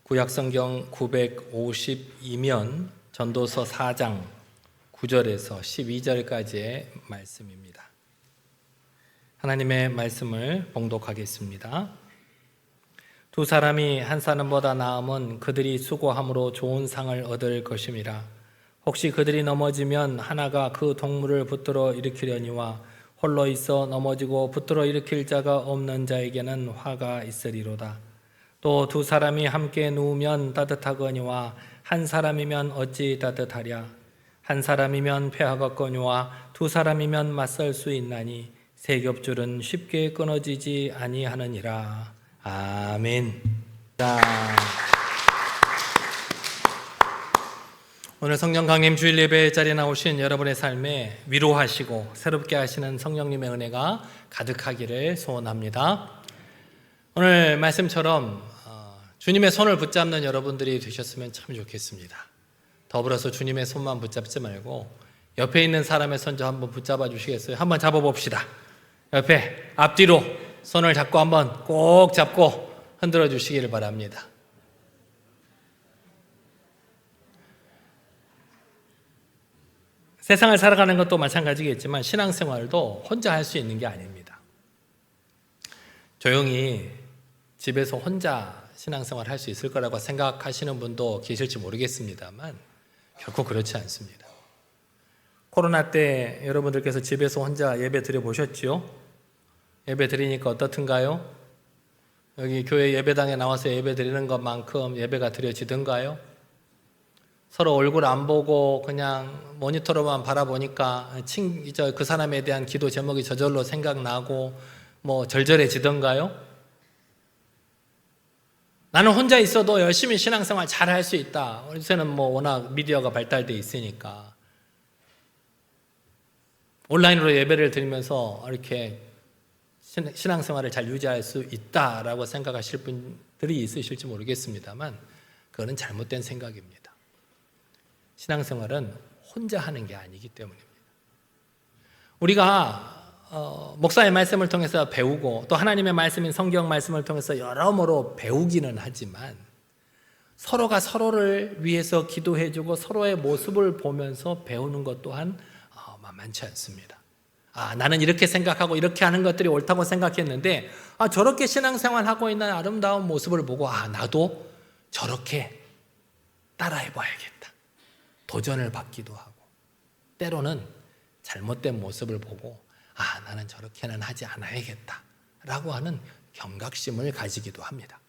구약성경 952면 전도서 4장 9절에서 12절까지의 말씀입니다. 하나님의 말씀을 봉독하겠습니다. 두 사람이 한 사람보다 나음은 그들이 수고함으로 좋은 상을 얻을 것임이라. 혹시 그들이 넘어지면 하나가 그 동물을 붙들어 일으키려니와 홀로 있어 넘어지고 붙들어 일으킬 자가 없는 자에게는 화가 있으리로다. 또 두 사람이 함께 누우면 따뜻하거니와 한 사람이면 어찌 따뜻하랴. 한 사람이면 패하겠거니와 두 사람이면 맞설 수 있나니 세 겹줄은 쉽게 끊어지지 아니하느니라. 아멘. 오늘 성령 강림 주일 예배 자리에 나오신 여러분의 삶에 위로하시고 새롭게 하시는 성령님의 은혜가 가득하기를 소원합니다. 오늘 말씀처럼 주님의 손을 붙잡는 여러분들이 되셨으면 참 좋겠습니다. 더불어서 주님의 손만 붙잡지 말고 옆에 있는 사람의 손 좀 한번 붙잡아 주시겠어요? 한번 잡아봅시다. 옆에 앞뒤로 손을 잡고 한번 꼭 잡고 흔들어 주시기를 바랍니다. 세상을 살아가는 것도 마찬가지겠지만 신앙생활도 혼자 할 수 있는 게 아닙니다. 조용히 집에서 혼자 신앙생활 할 수 있을 거라고 생각하시는 분도 계실지 모르겠습니다만 결코 그렇지 않습니다. 코로나 때 여러분들께서 집에서 혼자 예배 드려보셨죠? 예배 드리니까 어떻든가요? 여기 교회 예배당에 나와서 예배 드리는 것만큼 예배가 드려지던가요? 서로 얼굴 안 보고 그냥 모니터로만 바라보니까 그 사람에 대한 기도 제목이 저절로 생각나고 절절해지던가요? 나는 혼자 있어도 열심히 신앙생활 잘 할 수 있다. 요새는 워낙 미디어가 발달돼 있으니까 온라인으로 예배를 드리면서 이렇게 신앙생활을 잘 유지할 수 있다라고 생각하실 분들이 있으실지 모르겠습니다만 그거는 잘못된 생각입니다. 신앙생활은 혼자 하는 게 아니기 때문입니다. 우리가 목사의 말씀을 통해서 배우고 또 하나님의 말씀인 성경 말씀을 통해서 여러모로 배우기는 하지만 서로가 서로를 위해서 기도해주고 서로의 모습을 보면서 배우는 것 또한 만만치 않습니다. 나는 이렇게 생각하고 이렇게 하는 것들이 옳다고 생각했는데 저렇게 신앙생활하고 있는 아름다운 모습을 보고 나도 저렇게 따라해봐야겠다. 도전을 받기도 하고 때로는 잘못된 모습을 보고 나는 저렇게는 하지 않아야겠다 라고 하는 경각심을 가지기도 합니다.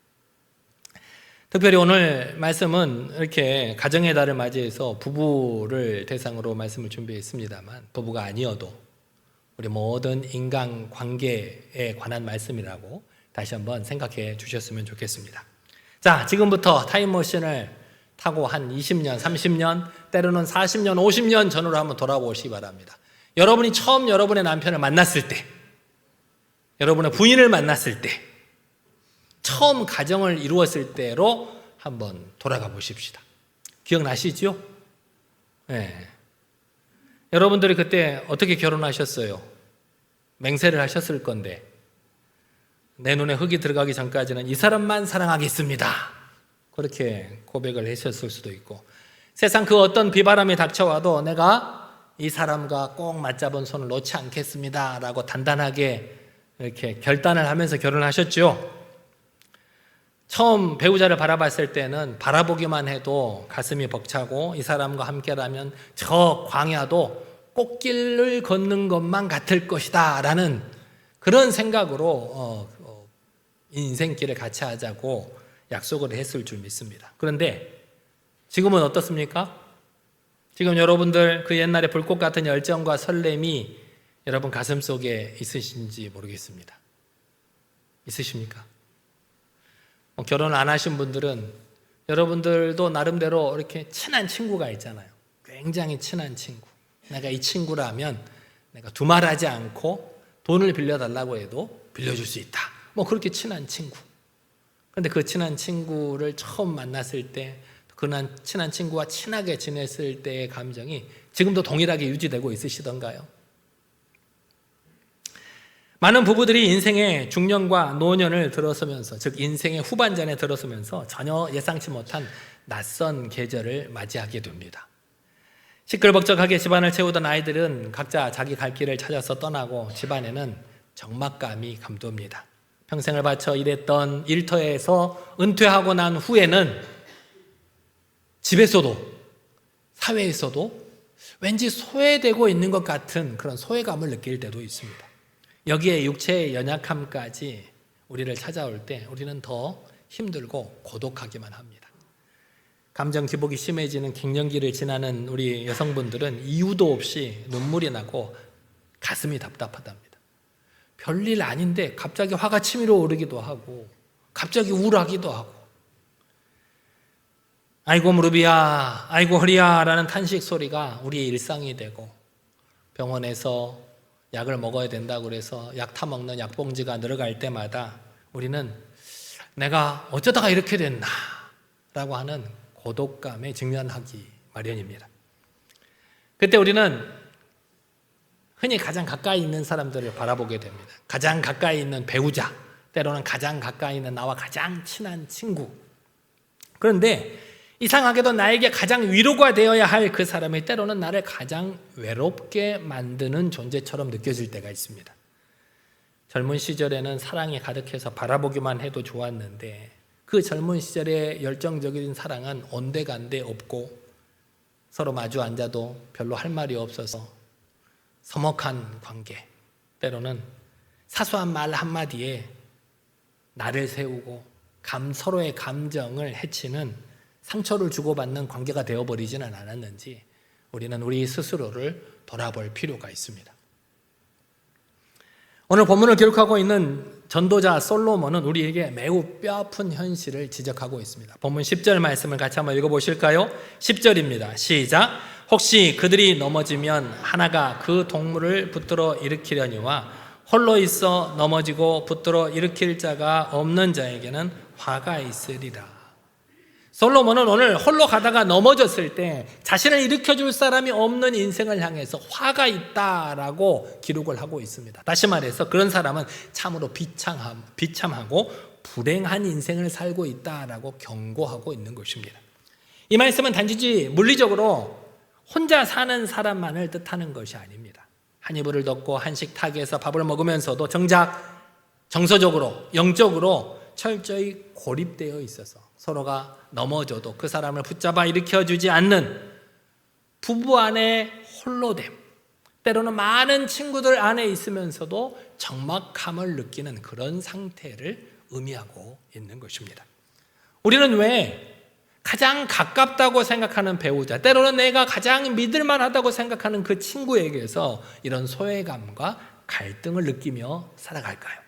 특별히 오늘 말씀은 이렇게 가정의 달을 맞이해서 부부를 대상으로 말씀을 준비했습니다만 부부가 아니어도 우리 모든 인간관계에 관한 말씀이라고 다시 한번 생각해 주셨으면 좋겠습니다. 자, 지금부터 타임머신을 타고 한 20년, 30년, 때로는 40년, 50년 전으로 한번 돌아보시기 바랍니다. 여러분이 처음 여러분의 남편을 만났을 때, 여러분의 부인을 만났을 때, 처음 가정을 이루었을 때로 한번 돌아가 보십시다. 기억나시죠? 네. 여러분들이 그때 어떻게 결혼하셨어요? 맹세를 하셨을 건데 내 눈에 흙이 들어가기 전까지는 이 사람만 사랑하겠습니다. 그렇게 고백을 하셨을 수도 있고 세상 그 어떤 비바람이 닥쳐와도 내가 이 사람과 꼭 맞잡은 손을 놓지 않겠습니다 라고 단단하게 이렇게 결단을 하면서 결혼하셨죠. 처음 배우자를 바라봤을 때는 바라보기만 해도 가슴이 벅차고 이 사람과 함께라면 저 광야도 꽃길을 걷는 것만 같을 것이다 라는 그런 생각으로 인생길을 같이 하자고 약속을 했을 줄 믿습니다. 그런데 지금은 어떻습니까? 지금 여러분들 그 옛날에 불꽃 같은 열정과 설렘이 여러분 가슴 속에 있으신지 모르겠습니다. 있으십니까? 결혼 안 하신 분들은 여러분들도 나름대로 이렇게 친한 친구가 있잖아요. 굉장히 친한 친구. 내가 이 친구라면 내가 두말하지 않고 돈을 빌려달라고 해도 빌려줄 수 있다. 그렇게 친한 친구. 그런데 그 친한 친구를 처음 만났을 때 그 친한 친구와 친하게 지냈을 때의 감정이 지금도 동일하게 유지되고 있으시던가요? 많은 부부들이 인생의 중년과 노년을 들어서면서, 즉 인생의 후반전에 들어서면서 전혀 예상치 못한 낯선 계절을 맞이하게 됩니다. 시끌벅적하게 집안을 채우던 아이들은 각자 자기 갈 길을 찾아서 떠나고 집안에는 적막감이 감돕니다. 평생을 바쳐 일했던 일터에서 은퇴하고 난 후에는 집에서도 사회에서도 왠지 소외되고 있는 것 같은 그런 소외감을 느낄 때도 있습니다. 여기에 육체의 연약함까지 우리를 찾아올 때 우리는 더 힘들고 고독하기만 합니다. 감정 기복이 심해지는 갱년기를 지나는 우리 여성분들은 이유도 없이 눈물이 나고 가슴이 답답하답니다. 별일 아닌데 갑자기 화가 치밀어 오르기도 하고 갑자기 우울하기도 하고, 아이고 무릎이야, 아이고 허리야 라는 탄식 소리가 우리의 일상이 되고, 병원에서 약을 먹어야 된다고 그래서 약 타먹는 약봉지가 늘어갈 때마다 우리는 내가 어쩌다가 이렇게 됐나 라고 하는 고독감에 직면하기 마련입니다. 그때 우리는 흔히 가장 가까이 있는 사람들을 바라보게 됩니다. 가장 가까이 있는 배우자, 때로는 가장 가까이 있는 나와 가장 친한 친구. 그런데 이상하게도 나에게 가장 위로가 되어야 할 그 사람이 때로는 나를 가장 외롭게 만드는 존재처럼 느껴질 때가 있습니다. 젊은 시절에는 사랑이 가득해서 바라보기만 해도 좋았는데 그 젊은 시절의 열정적인 사랑은 온데간데 없고 서로 마주 앉아도 별로 할 말이 없어서 서먹한 관계, 때로는 사소한 말 한마디에 나를 세우고 서로의 감정을 해치는, 상처를 주고받는 관계가 되어버리지는 않았는지 우리는 우리 스스로를 돌아볼 필요가 있습니다. 오늘 본문을 기록하고 있는 전도자 솔로몬은 우리에게 매우 뼈아픈 현실을 지적하고 있습니다. 본문 10절 말씀을 같이 한번 읽어보실까요? 10절입니다. 시작. 혹시 그들이 넘어지면 하나가 그 동물을 붙들어 일으키려니와 홀로 있어 넘어지고 붙들어 일으킬 자가 없는 자에게는 화가 있으리라. 솔로몬은 오늘 홀로 가다가 넘어졌을 때 자신을 일으켜줄 사람이 없는 인생을 향해서 화가 있다라고 기록을 하고 있습니다. 다시 말해서 그런 사람은 참으로 비참하고 불행한 인생을 살고 있다라고 경고하고 있는 것입니다. 이 말씀은 단지 물리적으로 혼자 사는 사람만을 뜻하는 것이 아닙니다. 한 이불을 덮고 한식 탁에서 밥을 먹으면서도 정작 정서적으로, 영적으로 철저히 고립되어 있어서 서로가 넘어져도 그 사람을 붙잡아 일으켜주지 않는 부부 안의 홀로됨, 때로는 많은 친구들 안에 있으면서도 적막함을 느끼는 그런 상태를 의미하고 있는 것입니다. 우리는 왜 가장 가깝다고 생각하는 배우자, 때로는 내가 가장 믿을만하다고 생각하는 그 친구에게서 이런 소외감과 갈등을 느끼며 살아갈까요?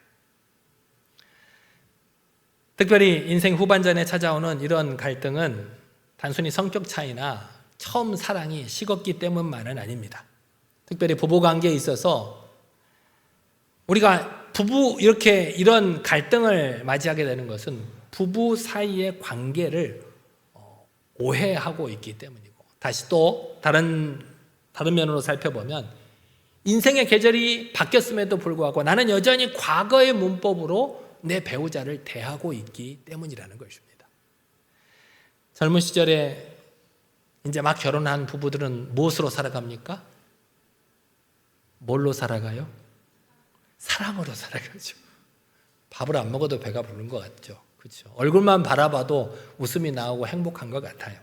특별히 인생 후반전에 찾아오는 이런 갈등은 단순히 성격 차이나 처음 사랑이 식었기 때문만은 아닙니다. 특별히 부부관계에 있어서 우리가 이런 갈등을 맞이하게 되는 것은 부부 사이의 관계를 오해하고 있기 때문이고, 다시 또 다른 면으로 살펴보면 인생의 계절이 바뀌었음에도 불구하고 나는 여전히 과거의 문법으로 내 배우자를 대하고 있기 때문이라는 것입니다. 젊은 시절에 이제 막 결혼한 부부들은 무엇으로 살아갑니까? 뭘로 살아가요? 사랑으로 살아가죠. 밥을 안 먹어도 배가 부른 것 같죠. 그렇죠. 얼굴만 바라봐도 웃음이 나오고 행복한 것 같아요.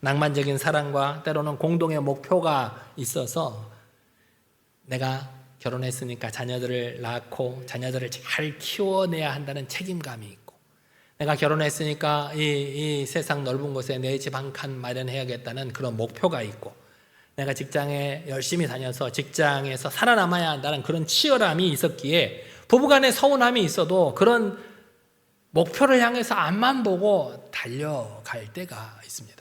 낭만적인 사랑과 때로는 공동의 목표가 있어서 내가 결혼했으니까 자녀들을 낳고 자녀들을 잘 키워내야 한다는 책임감이 있고, 내가 결혼했으니까 이 세상 넓은 곳에 내 집 한 칸 마련해야겠다는 그런 목표가 있고, 내가 직장에 열심히 다녀서 직장에서 살아남아야 한다는 그런 치열함이 있었기에 부부간에 서운함이 있어도 그런 목표를 향해서 앞만 보고 달려갈 때가 있습니다.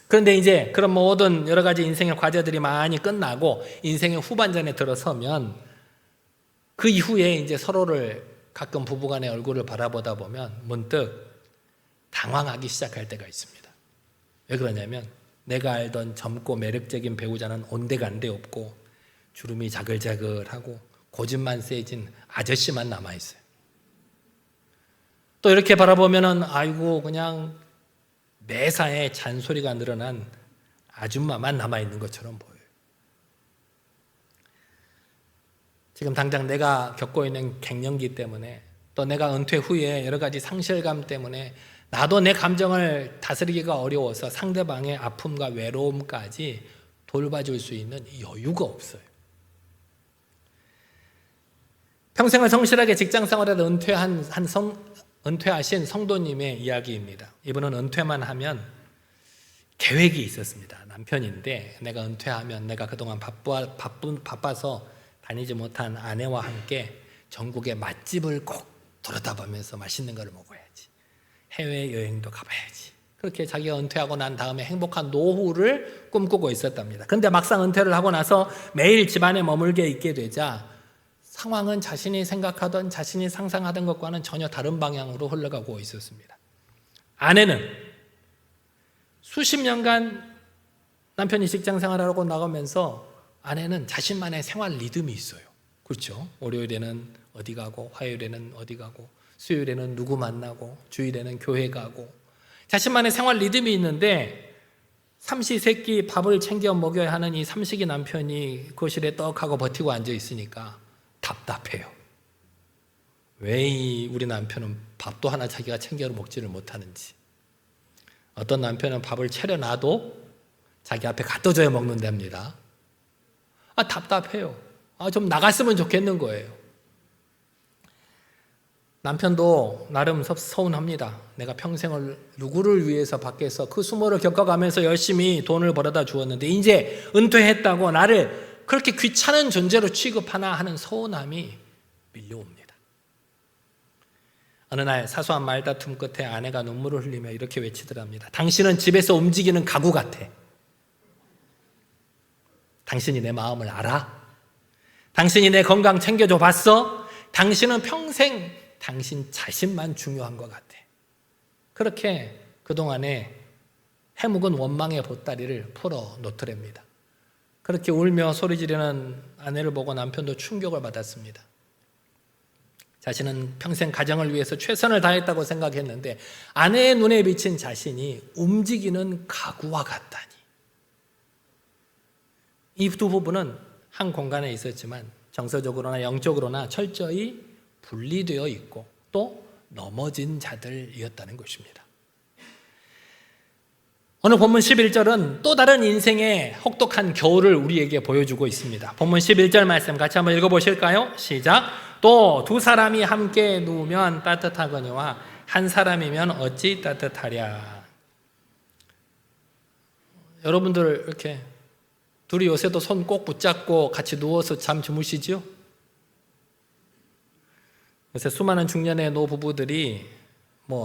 그런데 이제 그런 모든 여러 가지 인생의 과제들이 많이 끝나고 인생의 후반전에 들어서면 그 이후에 이제 서로를 가끔 부부간의 얼굴을 바라보다 보면 문득 당황하기 시작할 때가 있습니다. 왜 그러냐면 내가 알던 젊고 매력적인 배우자는 온데간데 없고 주름이 자글자글하고 고집만 세진 아저씨만 남아있어요. 또 이렇게 바라보면은 아이고 그냥 매사에 잔소리가 늘어난 아줌마만 남아있는 것처럼 보여요. 지금 당장 내가 겪고 있는 갱년기 때문에 또 내가 은퇴 후에 여러 가지 상실감 때문에 나도 내 감정을 다스리기가 어려워서 상대방의 아픔과 외로움까지 돌봐줄 수 있는 여유가 없어요. 평생을 성실하게 직장생활에서 은퇴하신 성도님의 이야기입니다. 이분은 은퇴만 하면 계획이 있었습니다. 남편인데 내가 은퇴하면 내가 그동안 바빠서 다니지 못한 아내와 함께 전국의 맛집을 꼭 돌아다보면서 맛있는 걸 먹어야지. 해외여행도 가봐야지. 그렇게 자기가 은퇴하고 난 다음에 행복한 노후를 꿈꾸고 있었답니다. 그런데 막상 은퇴를 하고 나서 매일 집안에 머물게 있게 되자 상황은 자신이 생각하던 자신이 상상하던 것과는 전혀 다른 방향으로 흘러가고 있었습니다. 아내는 수십 년간 남편이 직장 생활하고 나가면서 아내는 자신만의 생활 리듬이 있어요. 그렇죠? 월요일에는 어디 가고 화요일에는 어디 가고 수요일에는 누구 만나고 주일에는 교회 가고 자신만의 생활 리듬이 있는데 삼시세끼 밥을 챙겨 먹여야 하는 이 삼식이 남편이 거실에 떡하고 버티고 앉아 있으니까 답답해요. 왜 우리 남편은 밥도 하나 자기가 챙겨 먹지를 못하는지. 어떤 남편은 밥을 차려놔도 자기 앞에 갖다 줘야 먹는답니다. 답답해요. 좀 나갔으면 좋겠는 거예요. 남편도 나름 서운합니다. 내가 평생을 누구를 위해서 밖에서 그 수모를 겪어가면서 열심히 돈을 벌어다 주었는데 이제 은퇴했다고 나를 그렇게 귀찮은 존재로 취급하나 하는 서운함이 밀려옵니다. 어느 날 사소한 말다툼 끝에 아내가 눈물을 흘리며 이렇게 외치더랍니다. 당신은 집에서 움직이는 가구 같아. 당신이 내 마음을 알아? 당신이 내 건강 챙겨줘 봤어? 당신은 평생 당신 자신만 중요한 것 같아. 그렇게 그동안에 해묵은 원망의 보따리를 풀어 놓더랍니다. 그렇게 울며 소리 지르는 아내를 보고 남편도 충격을 받았습니다. 자신은 평생 가정을 위해서 최선을 다했다고 생각했는데 아내의 눈에 비친 자신이 움직이는 가구와 같다니. 이 두 부부는 한 공간에 있었지만 정서적으로나 영적으로나 철저히 분리되어 있고 또 넘어진 자들이었다는 것입니다. 오늘 본문 11절은 또 다른 인생의 혹독한 겨울을 우리에게 보여주고 있습니다. 본문 11절 말씀 같이 한번 읽어보실까요? 시작. 또 두 사람이 함께 누우면 따뜻하거니와 한 사람이면 어찌 따뜻하랴. 여러분들 이렇게 둘이 요새도 손 꼭 붙잡고 같이 누워서 잠 주무시죠? 요새 수많은 중년의 노부부들이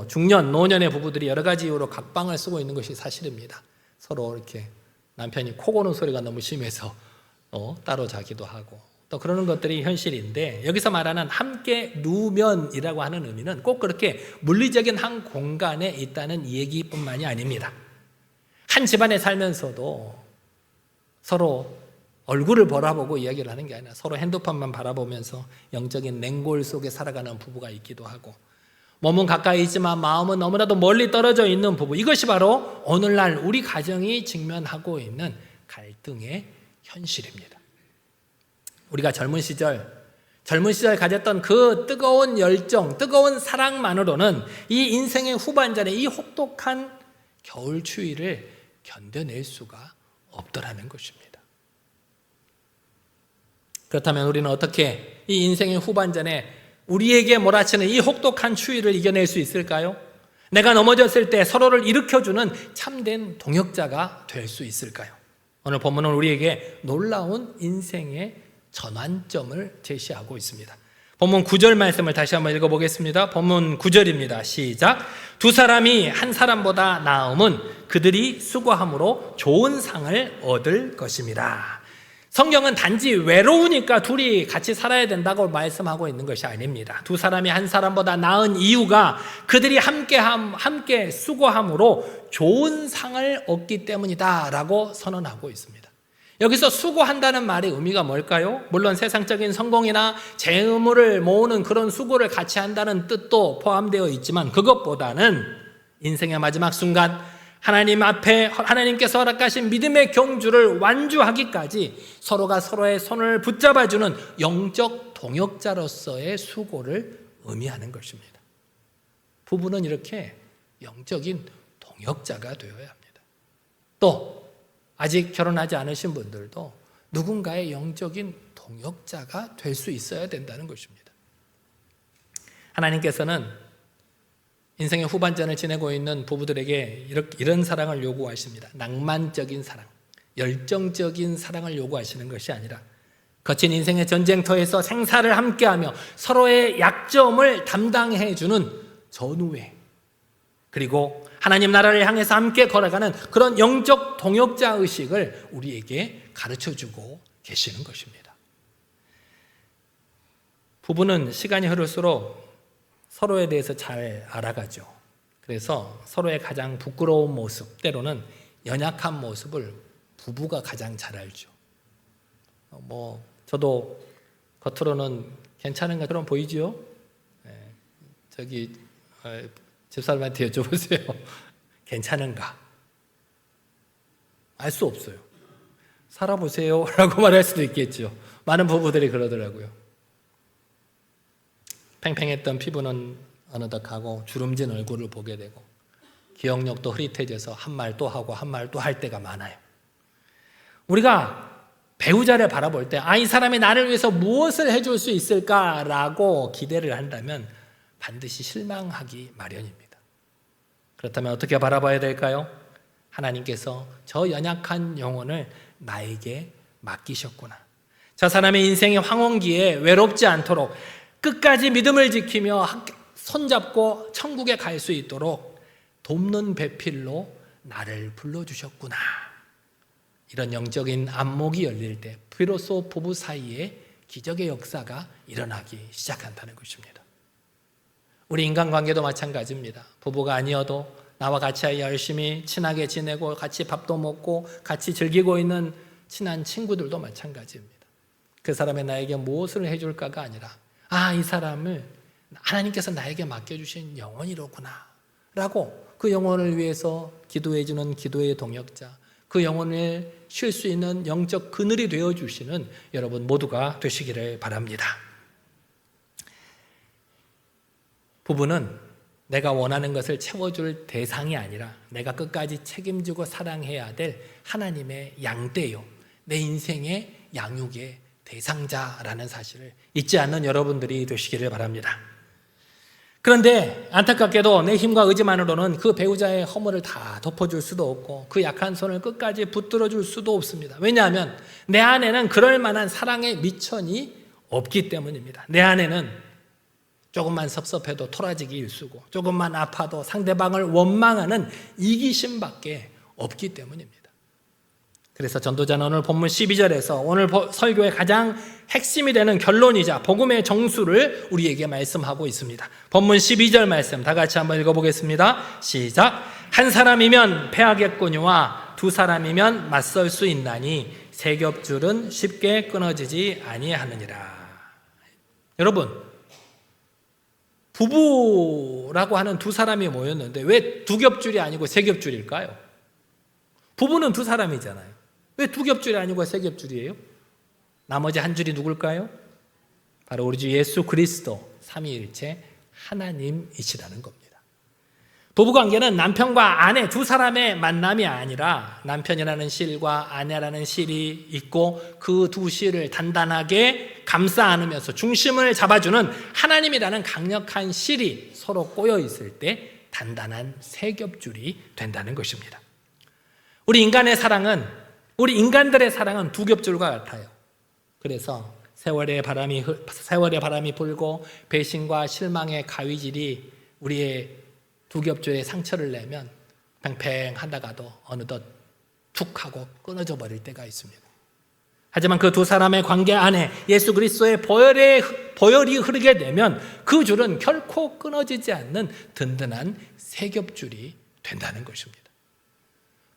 중년, 노년의 부부들이 여러 가지 이유로 각방을 쓰고 있는 것이 사실입니다. 서로 이렇게 남편이 코 고는 소리가 너무 심해서 따로 자기도 하고 또 그러는 것들이 현실인데 여기서 말하는 함께 누우면이라고 하는 의미는 꼭 그렇게 물리적인 한 공간에 있다는 얘기뿐만이 아닙니다. 한 집안에 살면서도 서로 얼굴을 바라보고 이야기를 하는 게 아니라 서로 핸드폰만 바라보면서 영적인 냉골 속에 살아가는 부부가 있기도 하고 몸은 가까이 있지만 마음은 너무나도 멀리 떨어져 있는 부부. 이것이 바로 오늘날 우리 가정이 직면하고 있는 갈등의 현실입니다. 우리가 젊은 시절 가졌던 그 뜨거운 열정, 뜨거운 사랑만으로는 이 인생의 후반전에 이 혹독한 겨울 추위를 견뎌낼 수가 없더라는 것입니다. 그렇다면 우리는 어떻게 이 인생의 후반전에 우리에게 몰아치는 이 혹독한 추위를 이겨낼 수 있을까요? 내가 넘어졌을 때 서로를 일으켜주는 참된 동역자가 될 수 있을까요? 오늘 본문은 우리에게 놀라운 인생의 전환점을 제시하고 있습니다. 본문 9절 말씀을 다시 한번 읽어보겠습니다. 본문 9절입니다. 시작. 두 사람이 한 사람보다 나음은 그들이 수고함으로 좋은 상을 얻을 것입니다. 성경은 단지 외로우니까 둘이 같이 살아야 된다고 말씀하고 있는 것이 아닙니다. 두 사람이 한 사람보다 나은 이유가 그들이 함께 수고함으로 좋은 상을 얻기 때문이다 라고 선언하고 있습니다. 여기서 수고한다는 말의 의미가 뭘까요? 물론 세상적인 성공이나 재물을 모으는 그런 수고를 같이 한다는 뜻도 포함되어 있지만 그것보다는 인생의 마지막 순간 하나님 앞에 하나님께서 허락하신 믿음의 경주를 완주하기까지 서로가 서로의 손을 붙잡아주는 영적 동역자로서의 수고를 의미하는 것입니다. 부부는 이렇게 영적인 동역자가 되어야 합니다. 또 아직 결혼하지 않으신 분들도 누군가의 영적인 동역자가 될 수 있어야 된다는 것입니다. 하나님께서는 인생의 후반전을 지내고 있는 부부들에게 이런 사랑을 요구하십니다. 낭만적인 사랑, 열정적인 사랑을 요구하시는 것이 아니라 거친 인생의 전쟁터에서 생사를 함께하며 서로의 약점을 담당해주는 전우애, 그리고 하나님 나라를 향해서 함께 걸어가는 그런 영적 동역자 의식을 우리에게 가르쳐주고 계시는 것입니다. 부부는 시간이 흐를수록 서로에 대해서 잘 알아가죠. 그래서 서로의 가장 부끄러운 모습, 때로는 연약한 모습을 부부가 가장 잘 알죠. 저도 겉으로는 괜찮은 것처럼 보이죠? 저기 집사람한테 여쭤보세요. 괜찮은가? 알 수 없어요. 살아보세요 라고 말할 수도 있겠죠. 많은 부부들이 그러더라고요. 팽팽했던 피부는 어느덧 가고 주름진 얼굴을 보게 되고 기억력도 흐릿해져서 한 말 또 하고 한 말 또 할 때가 많아요. 우리가 배우자를 바라볼 때 이 사람이 나를 위해서 무엇을 해줄 수 있을까라고 기대를 한다면 반드시 실망하기 마련입니다. 그렇다면 어떻게 바라봐야 될까요? 하나님께서 저 연약한 영혼을 나에게 맡기셨구나. 저 사람의 인생의 황혼기에 외롭지 않도록 끝까지 믿음을 지키며 손잡고 천국에 갈 수 있도록 돕는 배필로 나를 불러주셨구나. 이런 영적인 안목이 열릴 때 비로소 부부 사이에 기적의 역사가 일어나기 시작한다는 것입니다. 우리 인간관계도 마찬가지입니다. 부부가 아니어도 나와 같이 열심히 친하게 지내고 같이 밥도 먹고 같이 즐기고 있는 친한 친구들도 마찬가지입니다. 그 사람이 나에게 무엇을 해줄까가 아니라 이 사람을 하나님께서 나에게 맡겨주신 영혼이로구나 라고 그 영혼을 위해서 기도해주는 기도의 동역자, 그 영혼을 쉴 수 있는 영적 그늘이 되어주시는 여러분 모두가 되시기를 바랍니다. 부부는 내가 원하는 것을 채워줄 대상이 아니라 내가 끝까지 책임지고 사랑해야 될 하나님의 양떼요, 내 인생의 양육의 대상자라는 사실을 잊지 않는 여러분들이 되시기를 바랍니다. 그런데 안타깝게도 내 힘과 의지만으로는 그 배우자의 허물을 다 덮어줄 수도 없고 그 약한 손을 끝까지 붙들어줄 수도 없습니다. 왜냐하면 내 안에는 그럴 만한 사랑의 미천이 없기 때문입니다. 내 안에는 조금만 섭섭해도 토라지기 일쑤고 조금만 아파도 상대방을 원망하는 이기심밖에 없기 때문입니다. 그래서 전도자는 오늘 본문 12절에서 오늘 설교의 가장 핵심이 되는 결론이자 복음의 정수를 우리에게 말씀하고 있습니다. 본문 12절 말씀 다 같이 한번 읽어보겠습니다. 시작. 한 사람이면 패하겠거니와 두 사람이면 맞설 수 있나니 세 겹줄은 쉽게 끊어지지 아니하느니라. 여러분, 부부라고 하는 두 사람이 모였는데 왜 두 겹줄이 아니고 세 겹줄일까요? 부부는 두 사람이잖아요. 왜 두 겹줄이 아니고 세 겹줄이에요? 나머지 한 줄이 누굴까요? 바로 우리 주 예수 그리스도 삼위일체 하나님이시라는 겁니다. 부부관계는 남편과 아내 두 사람의 만남이 아니라 남편이라는 실과 아내라는 실이 있고 그 두 실을 단단하게 감싸 안으면서 중심을 잡아주는 하나님이라는 강력한 실이 서로 꼬여 있을 때 단단한 세 겹줄이 된다는 것입니다. 우리 인간들의 사랑은 두 겹줄과 같아요. 그래서 세월의 바람이 불고 배신과 실망의 가위질이 우리의 두 겹줄에 상처를 내면 팽팽하다가도 어느덧 툭 하고 끊어져 버릴 때가 있습니다. 하지만 그 두 사람의 관계 안에 예수 그리스도의 보혈이 흐르게 되면 그 줄은 결코 끊어지지 않는 든든한 세 겹줄이 된다는 것입니다.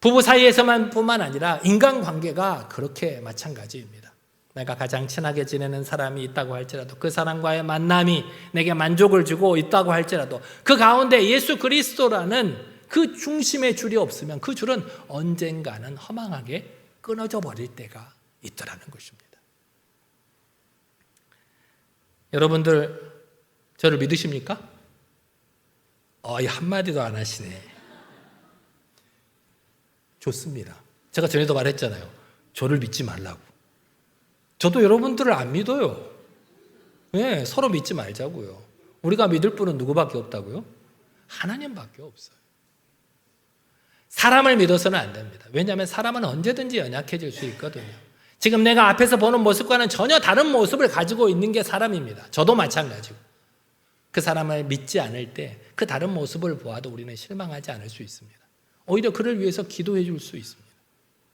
부부 사이에서만 뿐만 아니라 인간관계가 그렇게 마찬가지입니다. 내가 가장 친하게 지내는 사람이 있다고 할지라도 그 사람과의 만남이 내게 만족을 주고 있다고 할지라도 그 가운데 예수 그리스도라는 그 중심의 줄이 없으면 그 줄은 언젠가는 허망하게 끊어져 버릴 때가 있더라는 것입니다. 여러분들 저를 믿으십니까? 이 한마디도 안 하시네. 좋습니다. 제가 전에도 말했잖아요. 저를 믿지 말라고. 저도 여러분들을 안 믿어요. 네, 서로 믿지 말자고요. 우리가 믿을 분은 누구밖에 없다고요? 하나님밖에 없어요. 사람을 믿어서는 안 됩니다. 왜냐하면 사람은 언제든지 연약해질 수 있거든요. 지금 내가 앞에서 보는 모습과는 전혀 다른 모습을 가지고 있는 게 사람입니다. 저도 마찬가지고. 그 사람을 믿지 않을 때 그 다른 모습을 보아도 우리는 실망하지 않을 수 있습니다. 오히려 그를 위해서 기도해 줄 수 있습니다.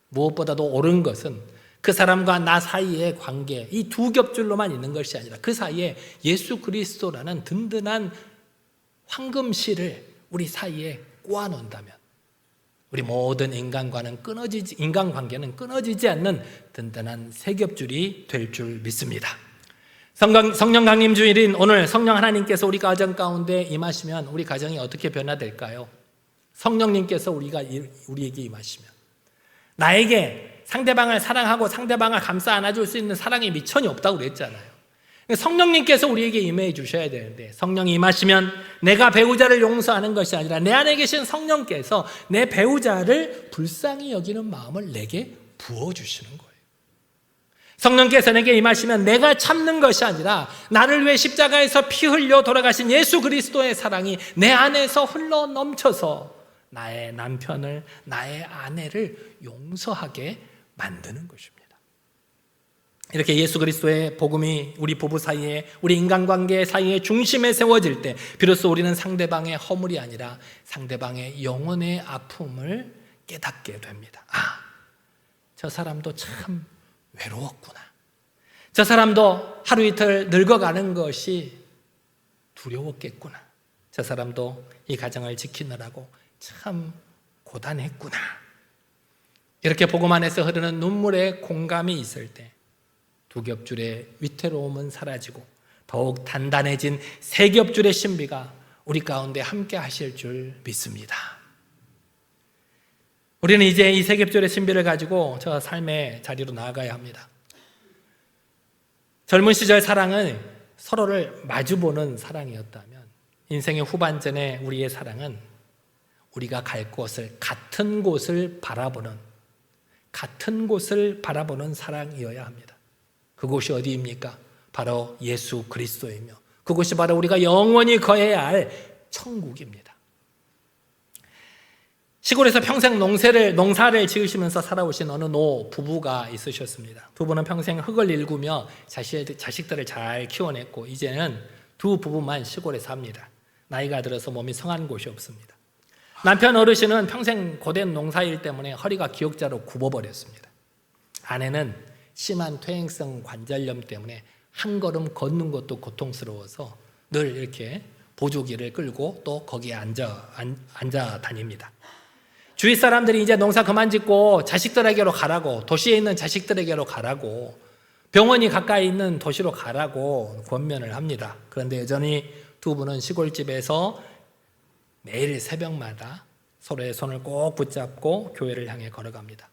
무엇보다도 옳은 것은 그 사람과 나 사이의 관계, 이 두 겹줄로만 있는 것이 아니라 그 사이에 예수 그리스도라는 든든한 황금실을 우리 사이에 꼬아놓는다면 우리 모든 인간관계는 끊어지지 않는 든든한 세 겹줄이 될 줄 믿습니다. 성령 강림 주일인 오늘 성령 하나님께서 우리 가정 가운데 임하시면 우리 가정이 어떻게 변화될까요? 성령님께서 우리에게 임하시면 나에게 상대방을 사랑하고 상대방을 감싸 안아줄 수 있는 사랑의 미천이 없다고 그랬잖아요. 성령님께서 우리에게 임해 주셔야 되는데 성령이 임하시면 내가 배우자를 용서하는 것이 아니라 내 안에 계신 성령께서 내 배우자를 불쌍히 여기는 마음을 내게 부어주시는 거예요. 성령께서 내게 임하시면 내가 참는 것이 아니라 나를 위해 십자가에서 피 흘려 돌아가신 예수 그리스도의 사랑이 내 안에서 흘러 넘쳐서 나의 남편을, 나의 아내를 용서하게 만드는 것입니다. 이렇게 예수 그리스도의 복음이 우리 부부 사이에, 우리 인간관계 사이에 중심에 세워질 때 비로소 우리는 상대방의 허물이 아니라 상대방의 영혼의 아픔을 깨닫게 됩니다. 저 사람도 참 외로웠구나. 저 사람도 하루 이틀 늙어가는 것이 두려웠겠구나. 저 사람도 이 가정을 지키느라고 참 고단했구나. 이렇게 복음 안에서 흐르는 눈물의 공감이 있을 때 두 겹줄의 위태로움은 사라지고 더욱 단단해진 세 겹줄의 신비가 우리 가운데 함께 하실 줄 믿습니다. 우리는 이제 이 세 겹줄의 신비를 가지고 저 삶의 자리로 나아가야 합니다. 젊은 시절 사랑은 서로를 마주보는 사랑이었다면 인생의 후반전에 우리의 사랑은 우리가 갈 곳을 같은 곳을 바라보는 사랑이어야 합니다. 그곳이 어디입니까? 바로 예수 그리스도이며 그곳이 바로 우리가 영원히 거해야 할 천국입니다. 시골에서 평생 농사를 지으시면서 살아오신 어느 노 부부가 있으셨습니다. 두 분은 평생 흙을 일구며 자식들을 잘 키워냈고 이제는 두 부부만 시골에 삽니다. 나이가 들어서 몸이 성한 곳이 없습니다. 남편 어르신은 평생 고된 농사일 때문에 허리가 기역자로 굽어버렸습니다. 아내는 심한 퇴행성 관절염 때문에 한 걸음 걷는 것도 고통스러워서 늘 이렇게 보조기를 끌고 또 거기에 앉아 다닙니다. 주위 사람들이 이제 농사 그만 짓고 자식들에게로 가라고, 도시에 있는 자식들에게로 가라고, 병원이 가까이 있는 도시로 가라고 권면을 합니다. 그런데 여전히 두 분은 시골집에서 매일 새벽마다 서로의 손을 꼭 붙잡고 교회를 향해 걸어갑니다.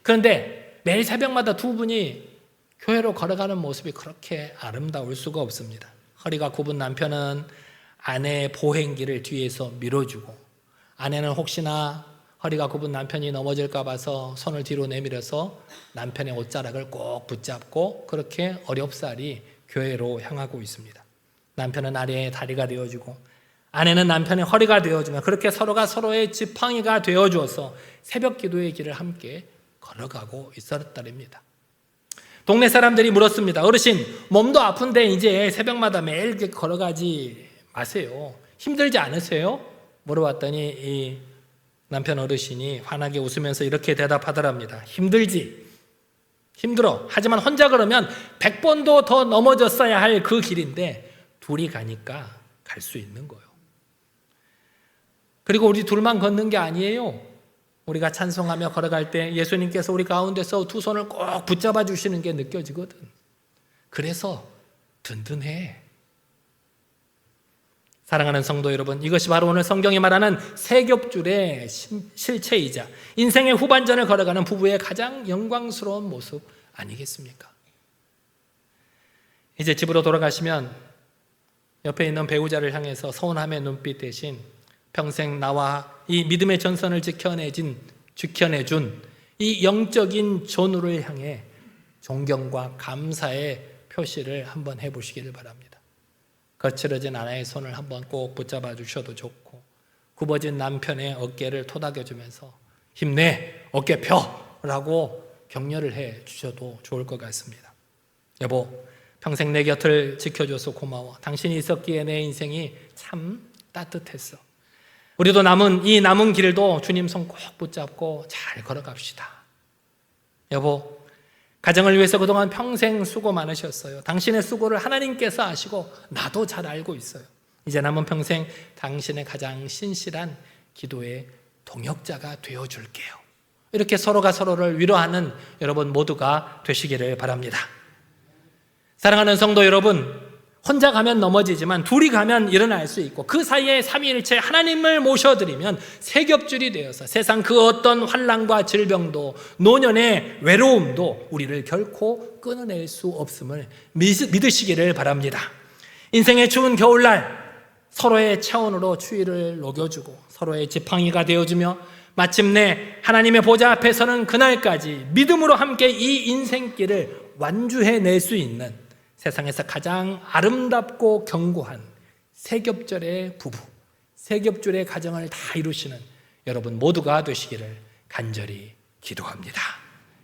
그런데 매일 새벽마다 두 분이 교회로 걸어가는 모습이 그렇게 아름다울 수가 없습니다. 허리가 굽은 남편은 아내의 보행기를 뒤에서 밀어주고 아내는 혹시나 허리가 굽은 남편이 넘어질까 봐서 손을 뒤로 내밀어서 남편의 옷자락을 꼭 붙잡고 그렇게 어렵사리 교회로 향하고 있습니다. 남편은 아내의 다리가 되어주고 아내는 남편의 허리가 되어주며 그렇게 서로가 서로의 지팡이가 되어주어서 새벽 기도의 길을 함께 걸어가고 있었다랍니다. 동네 사람들이 물었습니다. 어르신, 몸도 아픈데 이제 새벽마다 매일 이렇게 걸어가지 마세요. 힘들지 않으세요? 물어봤더니 이 남편 어르신이 환하게 웃으면서 이렇게 대답하더랍니다. 힘들어. 하지만 혼자 걸으면 100번도 더 넘어졌어야 할 그 길인데 둘이 가니까 갈 수 있는 거예요. 그리고 우리 둘만 걷는 게 아니에요. 우리가 찬송하며 걸어갈 때 예수님께서 우리 가운데서 두 손을 꼭 붙잡아 주시는 게 느껴지거든. 그래서 든든해. 사랑하는 성도 여러분, 이것이 바로 오늘 성경이 말하는 세 겹줄의 실체이자 인생의 후반전을 걸어가는 부부의 가장 영광스러운 모습 아니겠습니까? 이제 집으로 돌아가시면 옆에 있는 배우자를 향해서 서운함의 눈빛 대신 평생 나와 이 믿음의 전선을 지켜내준 이 영적인 전우를 향해 존경과 감사의 표시를 한번 해보시기를 바랍니다. 거칠어진 아내의 손을 한번 꼭 붙잡아 주셔도 좋고, 굽어진 남편의 어깨를 토닥여주면서 힘내, 어깨 펴! 라고 격려를 해 주셔도 좋을 것 같습니다. 여보, 평생 내 곁을 지켜줘서 고마워. 당신이 있었기에 내 인생이 참 따뜻했어. 우리도 이 남은 길도 주님 손 꼭 붙잡고 잘 걸어갑시다. 여보, 가정을 위해서 그동안 평생 수고 많으셨어요. 당신의 수고를 하나님께서 아시고 나도 잘 알고 있어요. 이제 남은 평생 당신의 가장 신실한 기도의 동역자가 되어줄게요. 이렇게 서로가 서로를 위로하는 여러분 모두가 되시기를 바랍니다. 사랑하는 성도 여러분, 혼자 가면 넘어지지만 둘이 가면 일어날 수 있고, 그 사이에 삼위일체 하나님을 모셔드리면 세 겹줄이 되어서 세상 그 어떤 환난과 질병도 노년의 외로움도 우리를 결코 끊어낼 수 없음을 믿으시기를 바랍니다. 인생의 추운 겨울날 서로의 체온으로 추위를 녹여주고 서로의 지팡이가 되어주며 마침내 하나님의 보좌 앞에 서는 그날까지 믿음으로 함께 이 인생길을 완주해낼 수 있는 세상에서 가장 아름답고 견고한 세 겹줄의 부부, 세 겹줄의 가정을 다 이루시는 여러분 모두가 되시기를 간절히 기도합니다.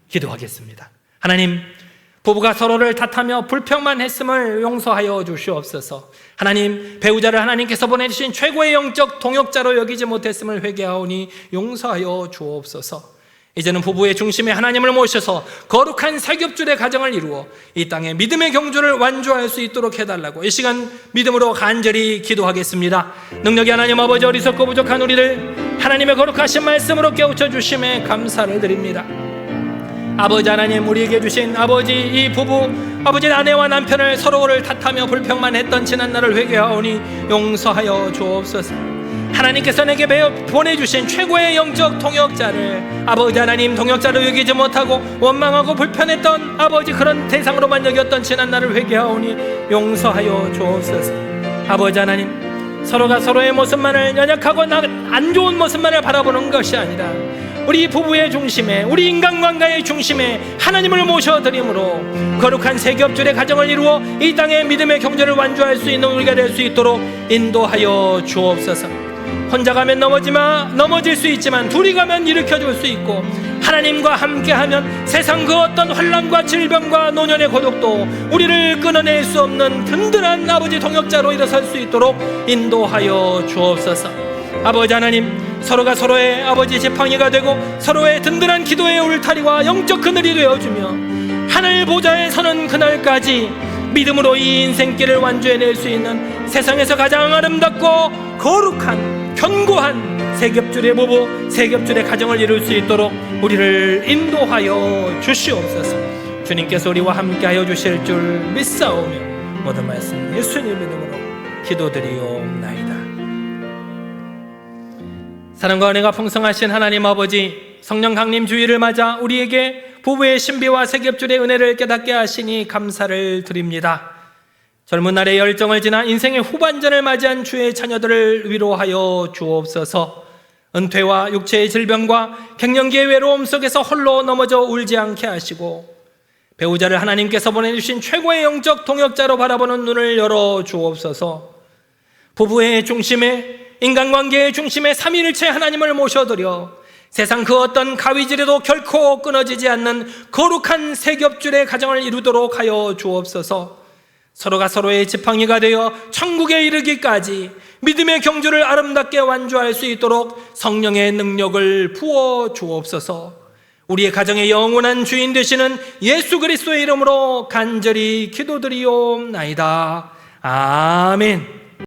기도하겠습니다. 하나님, 부부가 서로를 탓하며 불평만 했음을 용서하여 주시옵소서. 하나님, 배우자를 하나님께서 보내주신 최고의 영적 동역자로 여기지 못했음을 회개하오니 용서하여 주옵소서. 이제는 부부의 중심에 하나님을 모셔서 거룩한 세 겹줄의 가정을 이루어 이 땅에 믿음의 경주를 완주할 수 있도록 해달라고 이 시간 믿음으로 간절히 기도하겠습니다. 능력의 하나님 아버지, 어리석고 부족한 우리를 하나님의 거룩하신 말씀으로 깨우쳐 주심에 감사를 드립니다. 아버지 하나님, 우리에게 주신 아버지 이 부부, 아버지 아내와 남편을 서로를 탓하며 불평만 했던 지난날을 회개하오니 용서하여 주옵소서. 하나님께서 내게 보내주신 최고의 영적 동역자를 아버지 하나님 동역자로 여기지 못하고 원망하고 불편했던 아버지 그런 대상으로만 여겼던 지난날을 회개하오니 용서하여 주옵소서. 아버지 하나님, 서로가 서로의 모습만을 연약하고 안 좋은 모습만을 바라보는 것이 아니라 우리 부부의 중심에, 우리 인간관계의 중심에 하나님을 모셔드림으로 거룩한 세 겹줄의 가정을 이루어 이 땅의 믿음의 경제를 완주할 수 있는 우리가 될 수 있도록 인도하여 주옵소서. 혼자 가면 넘어질 수 있지만 둘이 가면 일으켜줄 수 있고, 하나님과 함께하면 세상 그 어떤 환난과 질병과 노년의 고독도 우리를 끊어낼 수 없는 든든한 아버지 동역자로 일어설 수 있도록 인도하여 주옵소서. 아버지 하나님, 서로가 서로의 아버지 지팡이가 되고 서로의 든든한 기도의 울타리와 영적 그늘이 되어주며 하늘 보좌에 서는 그날까지 믿음으로 이 인생길을 완주해낼 수 있는 세상에서 가장 아름답고 거룩한 견고한 세 겹줄의 부부, 세 겹줄의 가정을 이룰 수 있도록 우리를 인도하여 주시옵소서. 주님께서 우리와 함께하여 주실 줄 믿사오며 모든 말씀 예수님 이름으로 기도드리옵나이다. 사랑과 은혜가 풍성하신 하나님 아버지, 성령 강림 주일을 맞아 우리에게 부부의 신비와 세 겹줄의 은혜를 깨닫게 하시니 감사를 드립니다. 젊은 날의 열정을 지나 인생의 후반전을 맞이한 주의 자녀들을 위로하여 주옵소서. 은퇴와 육체의 질병과 갱년기의 외로움 속에서 홀로 넘어져 울지 않게 하시고 배우자를 하나님께서 보내주신 최고의 영적 동역자로 바라보는 눈을 열어 주옵소서. 부부의 중심에, 인간관계의 중심에 삼위일체 하나님을 모셔드려 세상 그 어떤 가위질에도 결코 끊어지지 않는 거룩한 세 겹줄의 가정을 이루도록 하여 주옵소서. 서로가 서로의 지팡이가 되어 천국에 이르기까지 믿음의 경주를 아름답게 완주할 수 있도록 성령의 능력을 부어 주옵소서. 우리의 가정의 영원한 주인 되시는 예수 그리스도의 이름으로 간절히 기도드리옵나이다. 아멘.